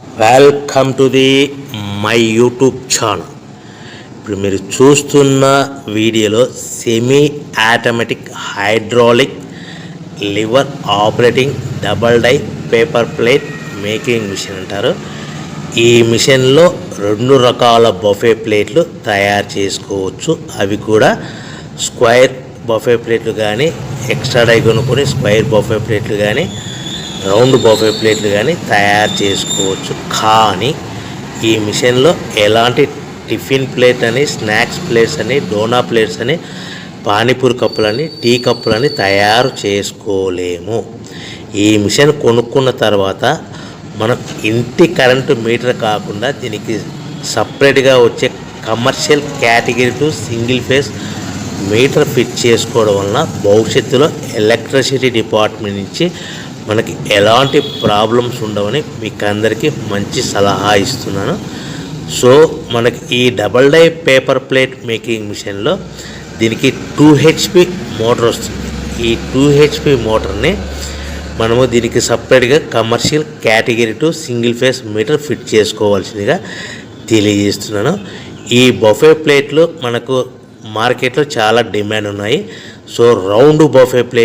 Welcome to the my YouTube channel. ఇప్పుడు మీరు చూస్తున్న వీడియోలో semi automatic hydraulic lever operating double die paper plate making machine అంటారు. ఈ మిషన్లో 2 రకాల బఫే ప్లేట్లు తయారు చేసుకోవచ్చు. అవి కూడా స్క్వేర్ బఫే ప్లేట్లు కానీ, ఎక్స్ట్రా డై కొనుక్కొని స్క్వేర్ బఫే ప్లేట్లు కానీ, రౌండ్ బఫే ప్లేట్లు కానీ తయారు చేసుకోవచ్చు. కానీ ఈ మిషన్లో ఎలాంటి టిఫిన్ ప్లేట్ అని, స్నాక్స్ ప్లేట్స్ అని, డోనా ప్లేట్స్ అని, పానీపూరి కప్పులని, టీ కప్పులని తయారు చేసుకోలేము. ఈ మిషన్ కొనుక్కున్న తర్వాత మనం ఇంటి కరెంటు మీటర్ కాకుండా దీనికి సపరేట్గా వచ్చే commercial category to single phase metre fit చేసుకోవడం వలన భవిష్యత్తులో ఎలక్ట్రిసిటీ డిపార్ట్మెంట్ నుంచి మనకి ఎలాంటి ప్రాబ్లమ్స్ ఉండవని మీకు అందరికీ మంచి సలహా ఇస్తున్నాను. సో మనకి ఈ double die paper plate making మిషన్లో దీనికి 2 HP మోటార్ వస్తుంది. ఈ 2 HP మోటార్ని మనము దీనికి సపరేట్గా commercial category to single phase metre fit చేసుకోవాల్సిందిగా తెలియజేస్తున్నాను. ఈ బఫే ప్లేట్లు మనకు మార్కెట్లో చాలా డిమాండ్ ఉన్నాయి. So round buffet plate